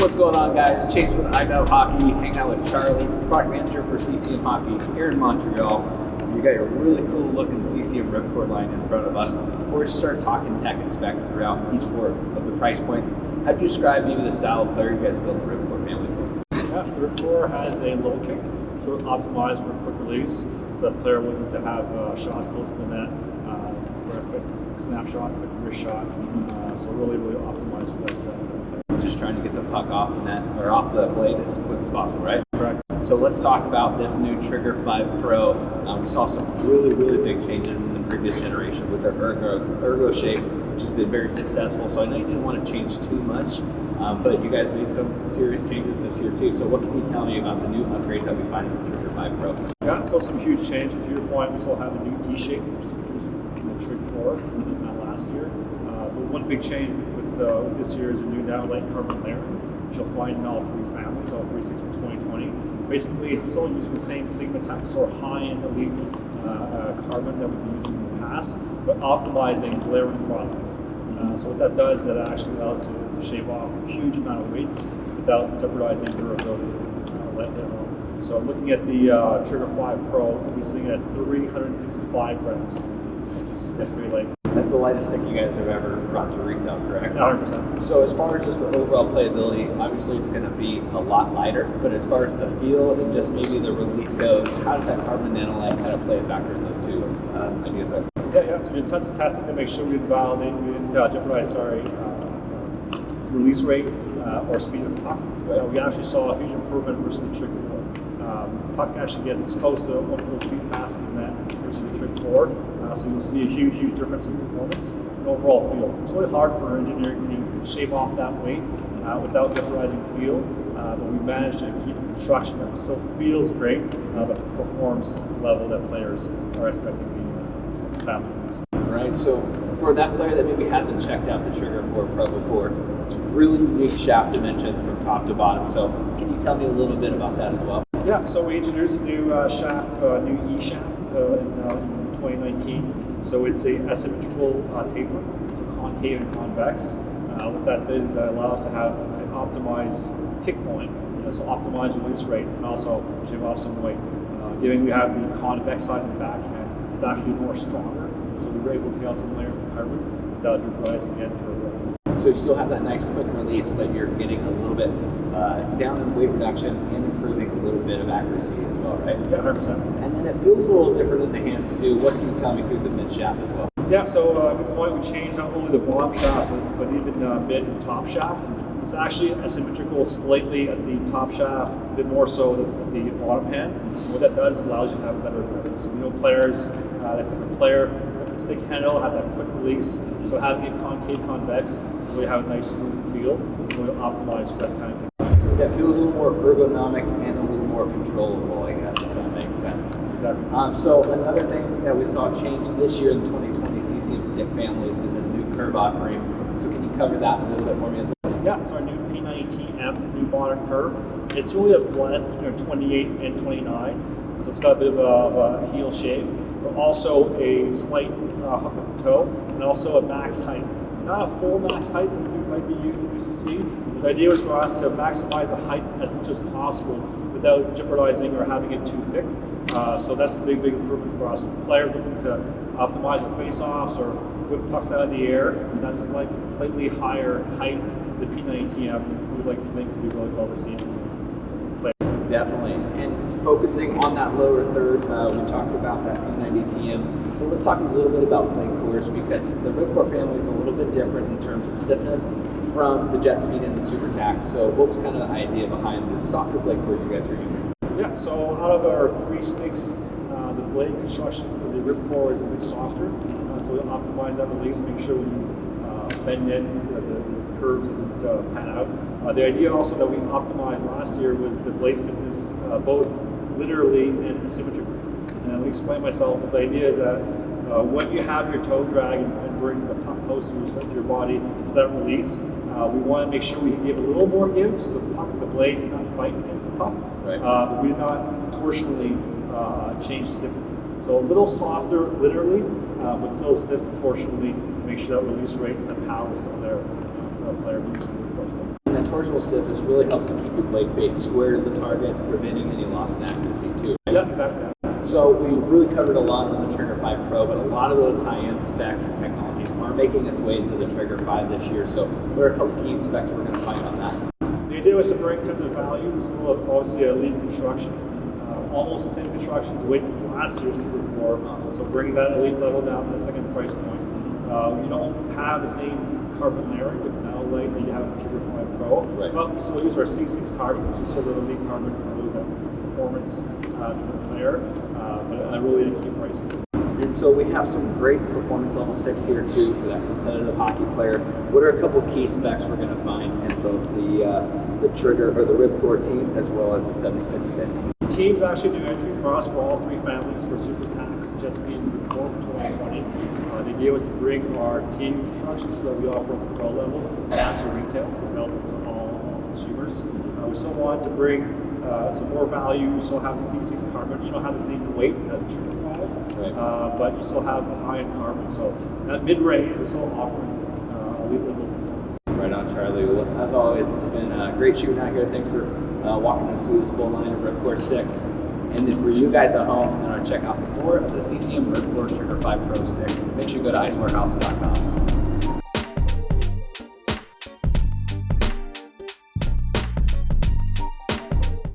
What's going on, guys? Chase with I Know Hockey, hanging out with Charlie, product manager for CCM Hockey here in Montreal. We got a really cool looking CCM RibCor line in front of us. Before we start talking tech and spec throughout each four of the price points, how do you describe maybe the style of player you guys built the RibCor family for? Yeah, the RibCor has a low kick, so optimized for quick release. So that player looking to have shots close to the net for a quick snapshot, quick wrist shot. So really optimized for that. Just trying to get the puck off the net or off the blade as quick as possible, right? Correct. So let's talk about this new Trigger 5 Pro. We saw some really big changes in the previous generation with their ergo shape, which has been very successful. So I know you didn't want to change too much, but you guys made some serious changes this year too. So what can you tell me about the new upgrades that we find in the Trigger 5 Pro? Yeah, so some huge changes. To your point, we still have the new E shape, which was in the Trig 4 last year. So one big change with this year is a new downlight carbon layering, which you'll find in all three families, all 3, 6, and 2020. Basically, it's still using the same Sigma Tech, so high-end elite carbon that we've been using in the past, but optimizing the layering process. So what that does is it actually allows to shave off a huge amount of weights without jeopardizing durability. So looking at the Trigger 5 Pro, we'll be sitting at 365 grams, which is pretty light. That's the lightest stick you guys have ever brought to retail, correct? 100%. So as far as just the overall playability, obviously it's going to be a lot lighter, but as far as the feel and just maybe the release goes, how does that carbon nanolight kind of play a factor in those two ideas there? Yeah. So we did tons of testing to make sure we didn't jeopardize, release rate or speed of the puck. Right. We actually saw a huge improvement versus the Trig 4. The puck actually gets close to 1 full feet faster than that versus the Trig 4. So you'll see a huge difference in performance and overall feel. It's really hard for an engineering team to shave off that weight without jeopardizing feel, but we managed to keep construction that still feels great, but performs at the level that players are expecting the family to use. Right, so for that player that maybe hasn't checked out the Trigger 4 Pro before, it's really unique shaft dimensions from top to bottom. So can you tell me a little bit about that as well? Yeah, so we introduced a new shaft, new E shaft in 2019. So it's a asymmetrical taper for concave and convex. What that does is that allows us to have an optimized kick point, so optimize release rate and also shave off some weight. Given we have the convex side of the backhand, it's actually more stronger, so we were able to take out some layers of carbon without jeopardizing the end durability. So you still have that nice quick release, but you're getting a little bit down in weight reduction and improving a little bit of accuracy as well, right? Yeah, 100%. And then it feels a little different in the hands too. What can you tell me through the mid shaft as well? Yeah, so good point. We changed not only the bottom shaft, but even mid and top shaft. It's actually asymmetrical slightly at the top shaft, a bit more so at the bottom hand. What that does is allows you to have better grip. So we know players, that type of player, the stick handle have that quick release. So having it concave convex, really have a nice smooth feel, really optimized for that kind of kick. That feels a little more ergonomic and a little more controllable, I guess, if that makes sense. Exactly. So another thing that we saw change this year in the 2020 CCM stick families is a new curve offering. So can you cover that a little bit for me as well? Yeah, so our new P90TM, new modern curve. It's really a blend between 28 and 29. So it's got a bit of a heel shape, but also a slight hook at the toe, and also a max height. Not a full max height that you might be used to see. The idea was for us to maximize the height as much as possible without jeopardizing or having it too thick. So that's a big improvement for us. If players looking to optimize their face-offs or whip pucks out of the air, that's slightly higher height. The P90TM, we'd like to think would be really well received in players. Definitely. And focusing on that lower third, we talked about that P90TM. But let's talk a little bit about blade cores, because the RibCor family is a little bit different in terms of stiffness from the Jet Speed and the Super Tax. So what was kind of the idea behind the softer blade core you guys are using? Yeah, so out of our 3 sticks, the blade construction for the RibCor is a bit softer to optimize that release, make sure when you bend in, the curves doesn't pan out. The idea also that we optimized last year was the blade stiffness, both literally and asymmetrically. And let me explain myself. The idea is that when you have your toe drag and bring the puck closer to your body to that release, we want to make sure we give a little more give so the blade did not fight against the puck. Right. But we did not torsionally change stiffness. So a little softer literally, but still stiff torsionally to make sure that release rate and the power is still there for a player using the torsional stiffness really helps to keep your blade face square to the target, preventing any loss in accuracy too. Yeah, exactly. So we really covered a lot on the Trigger 5 Pro, but a lot of those high-end specs and technologies are making its way into the Trigger 5 this year. So what are a couple key specs we're going to find on that? The idea was to bring tons of value. It's obviously a elite construction, almost the same construction as weight as last year's Trigger 4. So bringing that elite level down to the second price point. You don't have the same carbon layering with metal light that you have in the Trigger 5 Pro. Right. But we still use our C6 carbon, which is sort of elite carbon for the performance layer. But really a key price. And so we have some great performance level sticks here too for that competitive hockey player. What are a couple key specs we're going to find in both the Trigger or the RibCor team as well as the 76 kit? Team's actually a new entry for us for all three families for Super Tax, just being RibCor for 2020. The idea was to bring our team construction so that we offer at the pro level down to retail, so available to all consumers. We still wanted to bring some more value. You still have the C6 carbon. You don't have the same weight as a Trigger 5, right. But you still have a high-end carbon. So at mid-range, we're still offering elite level performance. Right on, Charlie. Well, as always, it's been great shooting out here. Thanks for walking us through this full line of RibCor sticks. And then for you guys at home, check out more of the CCM RibCor Trigger 5 Pro stick. Make sure you go to icewarehouse.com.